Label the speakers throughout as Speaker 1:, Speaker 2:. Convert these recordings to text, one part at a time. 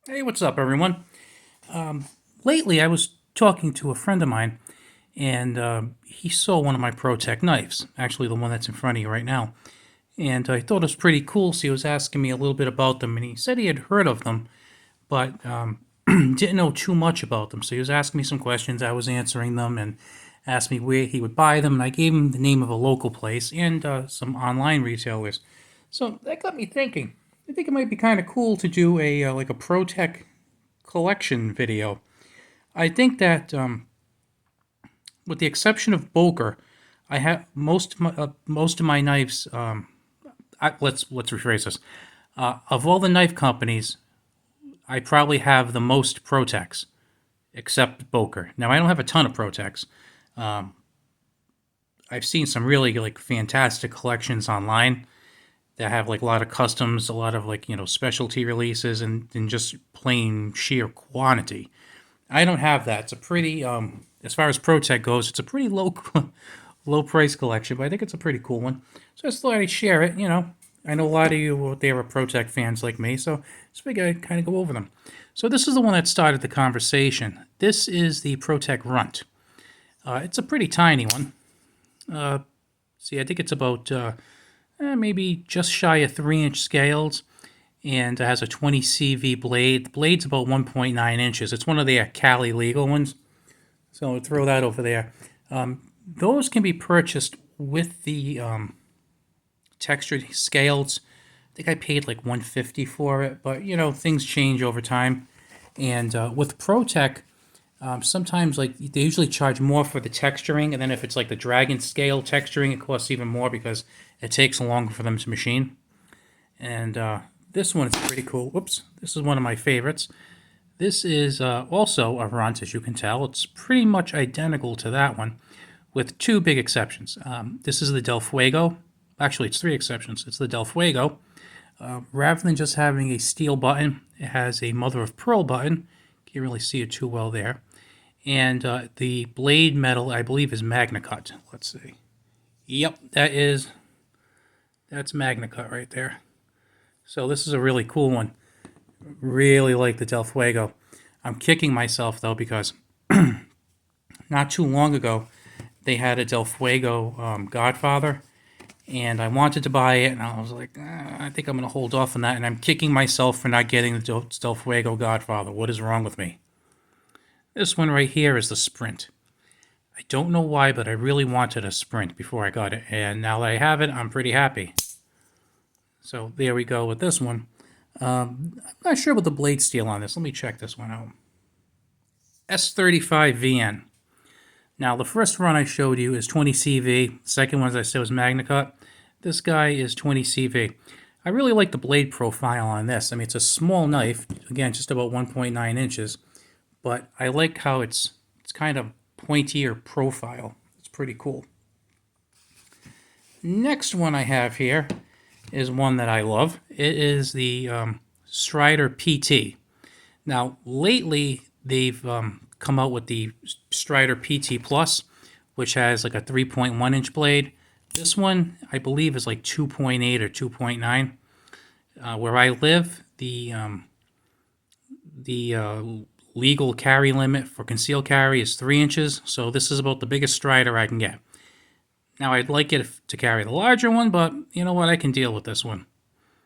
Speaker 1: Hey, what's up, everyone? Lately, I was talking to a friend of mine, and he saw one of my ProTech knives, actually the one that's in front of you right now. And I thought it was pretty cool, so he was asking me a little bit about them, and he said he had heard of them, but didn't know too much about them. So he was asking me some questions, I was answering them, and asked me where he would buy them, and I gave him the name of a local place and some online retailers. So that got me thinking. I think it might be kind of cool to do a like a ProTech collection video. I think that, with the exception of Boker, I have most of my knives. Let's rephrase this. Of all the knife companies, I probably have the most Protex, except Boker. Now I don't have a ton of Protex. I've seen some really like fantastic collections online that have like a lot of customs, a lot of like specialty releases, and just plain sheer quantity. I don't have that. It's a pretty as far as ProTech goes, it's a pretty low low price collection, but I think it's a pretty cool one. So I just thought I'd share it. I know a lot of you out there are ProTech fans like me, so just figured I'd kind of go over them. So this is the one that started the conversation. This is the ProTech Runt. It's a pretty tiny one. See, I think it's about maybe just shy of 3-inch scales, and it has a 20 CV blade. The blade's about 1.9 inches. It's one of the Cali legal ones. So I'll throw that over there. Those can be purchased with the textured scales. I think I paid like 150 for it, but things change over time. And with ProTech, sometimes like they usually charge more for the texturing, and then if it's like the Dragon scale texturing, it costs even more because it takes longer for them to machine. And this one is pretty cool. Whoops, this is one of my favorites. This is also a runt, as you can tell. It's pretty much identical to that one, with two big exceptions. This is the Del Fuego. Actually, it's three exceptions. It's the Del Fuego. Rather than just having a steel button, it has a mother of pearl button. Can't really see it too well there. And the blade metal, I believe, is MagnaCut. Let's see. Yep, that's MagnaCut right there. So this is a really cool one. Really like the Del Fuego. I'm kicking myself though because not too long ago they had a Del Fuego Godfather, and I wanted to buy it, and I was like, I think I'm going to hold off on that, and I'm kicking myself for not getting the Del Fuego Godfather. What is wrong with me? This one right here is the Sprint. I don't know why, but I really wanted a Sprint before I got it, and now that I have it, I'm pretty happy. So there we go with this one. I'm not sure about the blade steel on this. Let me check this one out. S35 VN. Now, the first run I showed you is 20 CV. The second one, as I said, was MagnaCut. This guy is 20 CV. I really like the blade profile on this. I mean, it's a small knife, again, just about 1.9 inches, but I like how it's kind of pointier profile. It's pretty cool. Next one I have here is one that I love. It is the Strider PT. Now, lately, they've come out with the Strider PT Plus, which has like a 3.1 inch blade. This one, I believe, is like 2.8 or 2.9. Where I live, the legal carry limit for concealed carry is 3 inches, so this is about the biggest Strider I can get. Now, I'd like it to carry the larger one, but you know what? I can deal with this one.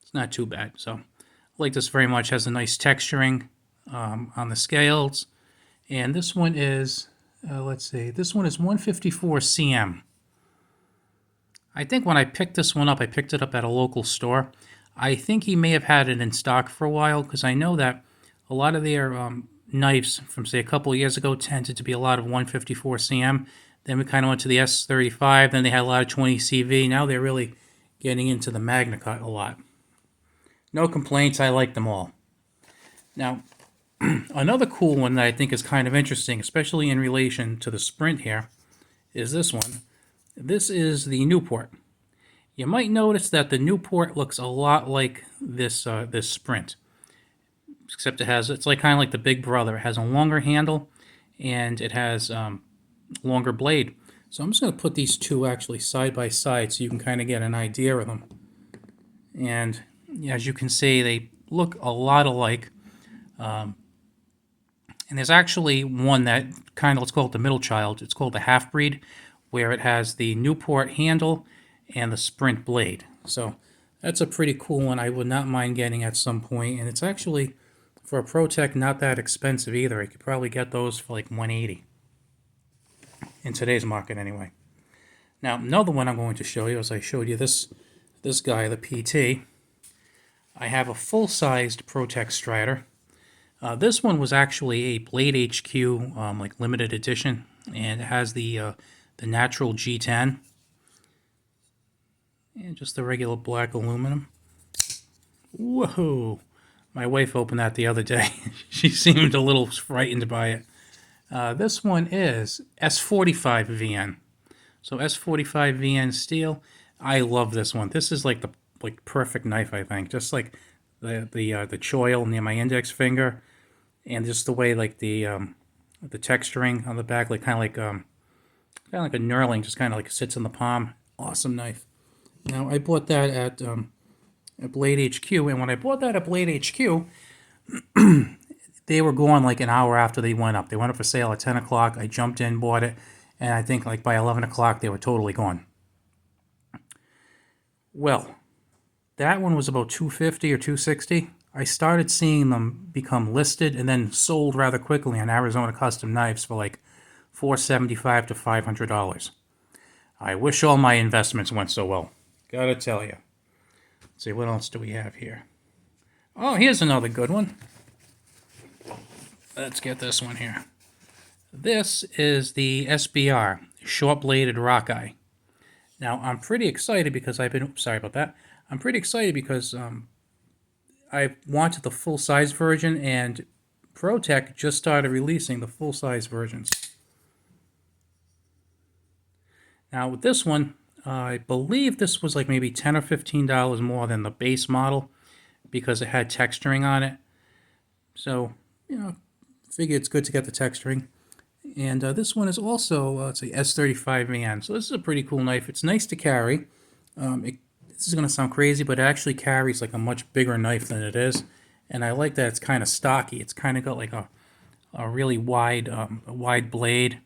Speaker 1: It's not too bad. So, I like this very much. Has a nice texturing on the scales. And this one is, let's see, this one is 154 cm. I think when I picked this one up, I picked it up at a local store. I think he may have had it in stock for a while because I know that a lot of their knives from, say, a couple of years ago tended to be a lot of 154 cm. Then we kind of went to the S35. Then they had a lot of 20 CV. Now they're really getting into the MagnaCut a lot. No complaints. I like them all. Now, another cool one that I think is kind of interesting, especially in relation to the Sprint here, is this one. This is the Newport. You might notice that the Newport looks a lot like this Sprint, except it's like kind of like the big brother. It has a longer handle, and it has longer blade. So I'm just going to put these two actually side by side so you can kind of get an idea of them. And as you can see, they look a lot alike. And there's actually one that kind of, let's call it the middle child. It's called the half breed, where it has the Newport handle and the Sprint blade. So that's a pretty cool one. I would not mind getting at some point, and it's actually for a ProTech not that expensive either. I could probably get those for like 180 in today's market anyway. Now another one I'm going to show you, as I showed you this guy, the PT. I have a full-sized ProTech Strider. This one was actually a Blade HQ like limited edition, and it has the natural G10 and just the regular black aluminum. Whoa! My wife opened that the other day. She seemed a little frightened by it. This one is S45 VN. So S45 VN steel. I love this one. This is like the perfect knife, I think. Just like the choil near my index finger, and just the way like the texturing on the back, like kind of like a knurling, just kind of like sits in the palm. Awesome knife. Now I bought that at Blade HQ, and when I bought that at Blade HQ, they were gone like an hour after they went up. They went up for sale at 10 o'clock. I jumped in, bought it, and I think like by 11 o'clock they were totally gone. Well, that one was about $250 or $260. I started seeing them become listed and then sold rather quickly on Arizona Custom Knives for like $475 to $500. I wish all my investments went so well. Gotta tell you. Let's see, what else do we have here? Oh, here's another good one. Let's get this one here. This is the SBR, short-bladed Rockeye. Now, I'm pretty excited because sorry about that. I'm pretty excited because I wanted the full-size version, and ProTech just started releasing the full-size versions. Now, with this one, I believe this was like maybe $10 or $15 more than the base model because it had texturing on it. So, you know, figure it's good to get the texturing. And this one is also, let's see, S35 VN. So this is a pretty cool knife. It's nice to carry. This is going to sound crazy, but it actually carries like a much bigger knife than it is. And I like that it's kind of stocky. It's kind of got like a really wide blade.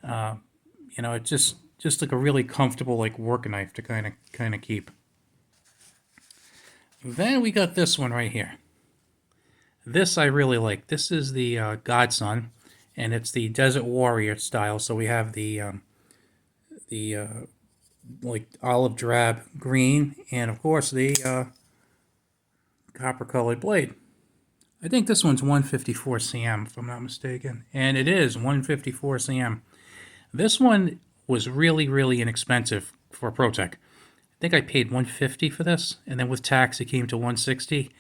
Speaker 1: You know, it's just like a really comfortable like work knife to kind of keep. Then we got this one right here. This I really like. This is the Godson, and it's the Desert Warrior style. So we have the like olive drab green, and of course the copper colored blade. I think this one's 154 cm if I'm not mistaken, and it is 154 cm. This one was really inexpensive for ProTech. I think I paid $150 for this, and then with tax it came to $160.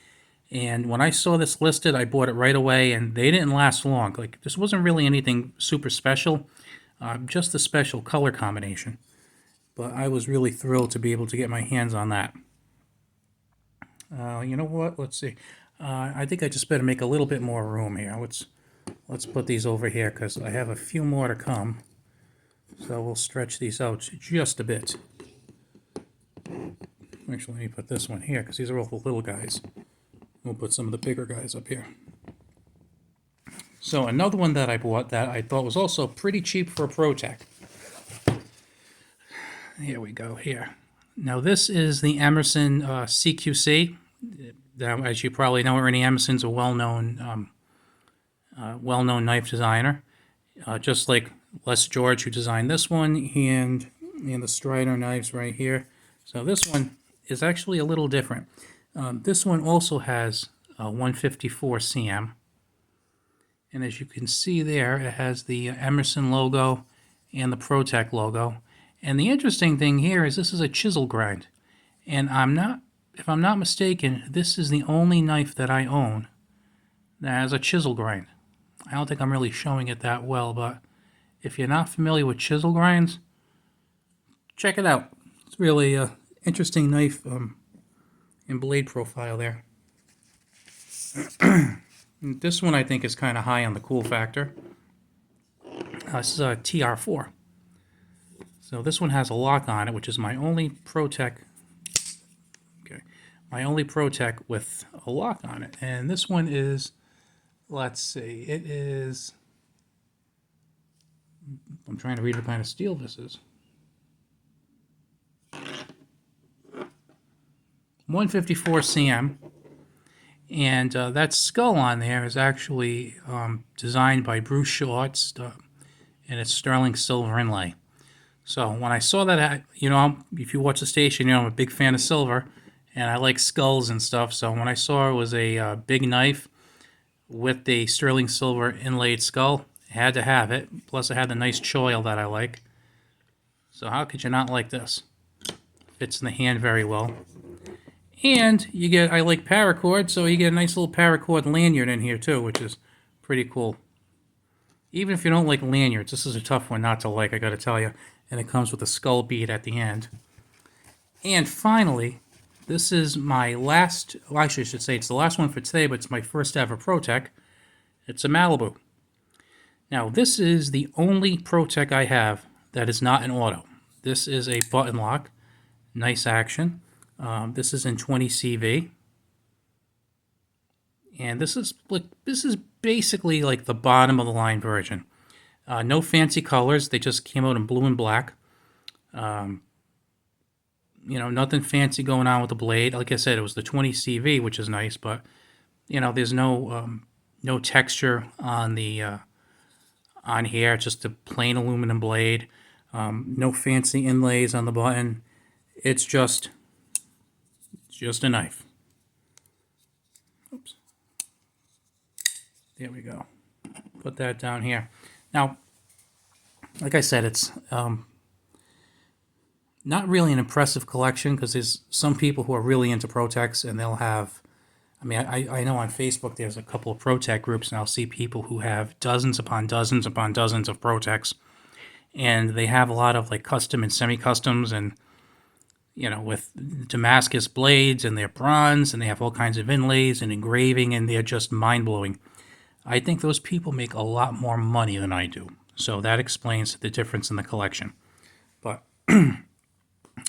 Speaker 1: And when I saw this listed, I bought it right away, and they didn't last long. Like, this wasn't really anything super special, just the special color combination. But I was really thrilled to be able to get my hands on that. You know what? Let's see. I think I just better make a little bit more room here. Let's put these over here because I have a few more to come. So we'll stretch these out just a bit. Actually, let me put this one here because these are all the little guys. We'll put some of the bigger guys up here. So another one that I bought that I thought was also pretty cheap for a ProTech. Here we go here. Now this is the Emerson CQC. Now, as you probably know, Ernie Emerson's a well-known knife designer. Just like Les George, who designed this one, and the Strider knives right here. So this one is actually a little different. This one also has 154 cm, and as you can see there, it has the Emerson logo and the ProTech logo. And the interesting thing here is this is a chisel grind, and if I'm not mistaken, this is the only knife that I own that has a chisel grind. I don't think I'm really showing it that well, but if you're not familiar with chisel grinds, check it out. It's really an interesting knife and blade profile there. This one I think is kind of high on the cool factor. This is a TR4. So this one has a lock on it, which is my only ProTech. Okay, my only ProTech with a lock on it. And this one is Let's see. It is. I'm trying to read what kind of steel this is. 154 cm. And that skull on there is actually designed by Bruce Shorts, and it's sterling silver inlay. So when I saw that, if you watch the station, I'm a big fan of silver, and I like skulls and stuff. So when I saw it was a big knife with the sterling silver inlaid skull, I had to have it. Plus, it had the nice choil that I like. So how could you not like this? Fits in the hand very well. And you get, I like paracord, so you get a nice little paracord lanyard in here too, which is pretty cool. Even if you don't like lanyards, this is a tough one not to like, I gotta tell you. And it comes with a skull bead at the end. And finally, this is my last, well, actually I should say it's the last one for today, but it's my first ever ProTech. It's a Malibu. Now, this is the only ProTech I have that is not an auto. This is a button lock. Nice action. This is in 20 CV. And this is basically like the bottom of the line version. No fancy colors. They just came out in blue and black. Nothing fancy going on with the blade. Like I said, it was the 20 CV, which is nice, but there's no texture on the on here. Just a plain aluminum blade. No fancy inlays on the button. It's just a knife. Oops. There we go. Put that down here. Now, like I said, it's not really an impressive collection because there's some people who are really into ProTechs and they'll have, I know on Facebook there's a couple of ProTech groups and I'll see people who have dozens upon dozens upon dozens of ProTechs, and they have a lot of like custom and semi-customs and with Damascus blades, and they're bronze, and they have all kinds of inlays and engraving, and they're just mind-blowing. I think those people make a lot more money than I do, so that explains the difference in the collection. But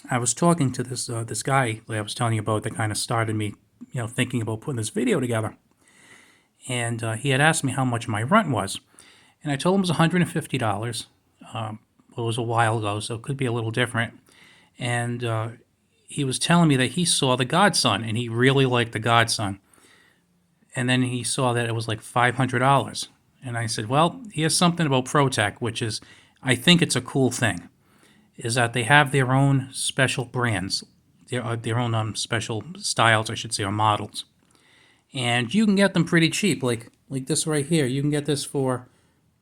Speaker 1: I was talking to this guy that I was telling you about that kind of started me, thinking about putting this video together, and he had asked me how much my rent was, and I told him it was $150. It was a while ago, so it could be a little different. And he was telling me that he saw the Godson, and he really liked the Godson. And then he saw that it was like $500. And I said, well, here's something about ProTech, which is, I think it's a cool thing, is that they have their own special brands, their own special styles, I should say, or models. And you can get them pretty cheap, like this right here. You can get this for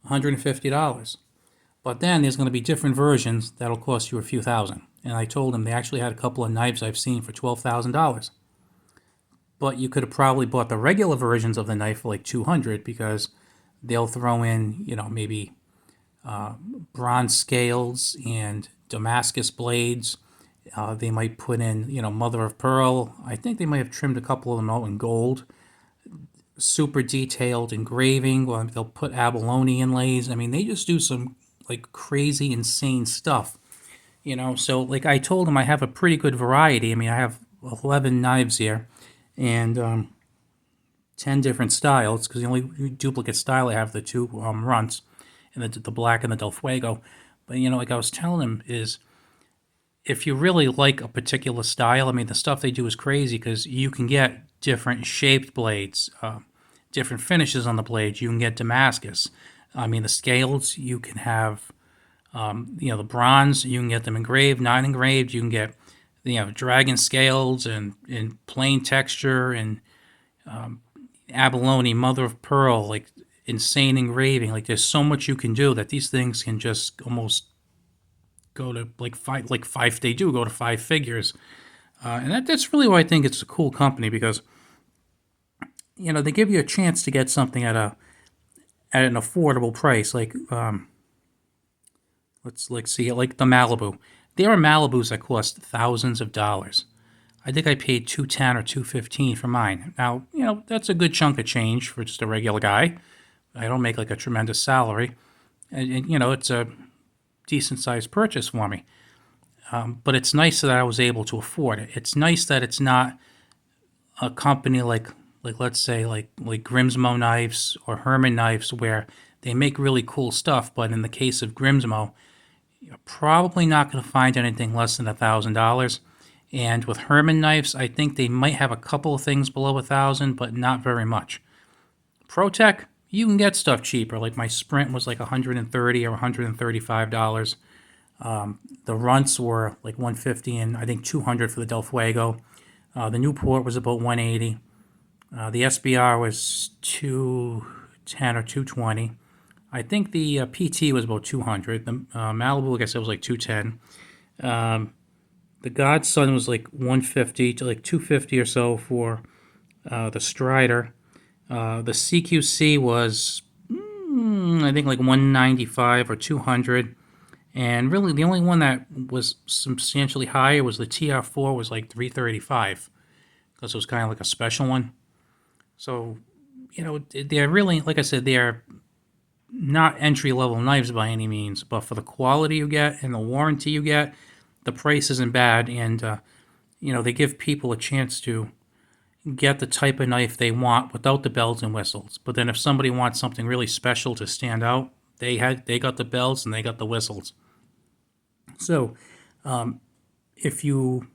Speaker 1: $150. But then there's going to be different versions that'll cost you a few thousand. And I told him they actually had a couple of knives I've seen for $12,000. But you could have probably bought the regular versions of the knife for like $200 because they'll throw in, maybe bronze scales and Damascus blades. They might put in, mother of pearl. I think they might have trimmed a couple of them out in gold. Super detailed engraving. Well, they'll put abalone inlays. They just do some like crazy, insane stuff. So like I told him I have a pretty good variety. I have 11 knives here and 10 different styles because the only duplicate style I have the two runts and the black and the Del Fuego. But like I was telling him is if you really like a particular style, the stuff they do is crazy because you can get different shaped blades, different finishes on the blades. You can get Damascus. The scales, you can have, the bronze, you can get them engraved, not engraved. You can get, dragon scales and plain texture and abalone, mother of pearl, like insane engraving. Like there's so much you can do that these things can just almost go to they do go to five figures. And that's really why I think it's a cool company because, they give you a chance to get something at an affordable price, like let's see, like the Malibu. There are Malibus that cost thousands of dollars. I think I paid $210 or $215 for mine. Now, that's a good chunk of change for just a regular guy. I don't make like a tremendous salary, and it's a decent sized purchase for me. But it's nice that I was able to afford it. It's nice that it's not a company like like let's say like Grimsmo knives or Herman knives, where they make really cool stuff. But in the case of Grimsmo, you're probably not going to find anything less than $1,000. And with Herman knives, I think they might have a couple of things below 1,000, but not very much. ProTech, you can get stuff cheaper. Like my Sprint was like $130 or $135. The Runts were like $150 and I think $200 for the Del Fuego. The Newport was about $180. The SBR was $210 or $220. I think the PT was about $200. The Malibu, like I said, was like $210. The Godson was like $150 to like $250 or so for the Strider. The CQC was, I think, like $195 or $200. And really, the only one that was substantially higher was the TR4, was like $335, because it was kind of like a special one. So, they're really, like I said, they're not entry-level knives by any means, but for the quality you get and the warranty you get, the price isn't bad, and, they give people a chance to get the type of knife they want without the bells and whistles. But then if somebody wants something really special to stand out, they got the bells and they got the whistles. So, if you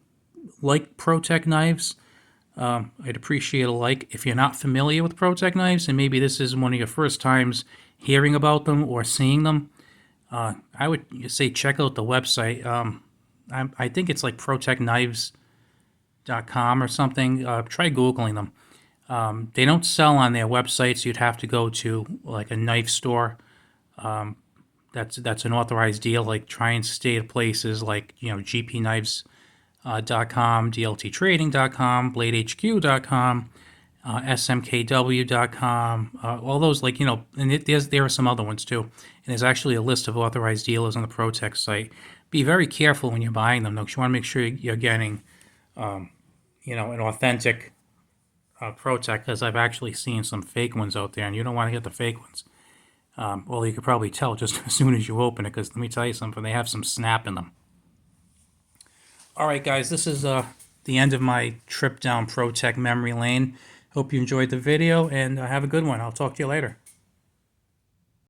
Speaker 1: like ProTech knives, I'd appreciate a like. If you're not familiar with ProTech knives, and maybe this is one of your first times hearing about them or seeing them, I would say check out the website. I think it's like ProTechKnives.com or something. Try Googling them. They don't sell on their website, so you'd have to go to like a knife store. That's an authorized deal. Like try and stay at places like GPKnives.com, DLTTrading.com, BladeHQ.com, SMKW.com, all those and there are some other ones too. And there's actually a list of authorized dealers on the ProTech site. Be very careful when you're buying them, though, because you want to make sure you're getting, an authentic ProTech, because I've actually seen some fake ones out there, and you don't want to get the fake ones. Well, you could probably tell just as soon as you open it, because let me tell you something, they have some snap in them. All right, guys, this is the end of my trip down ProTech memory lane. Hope you enjoyed the video, and have a good one. I'll talk to you later.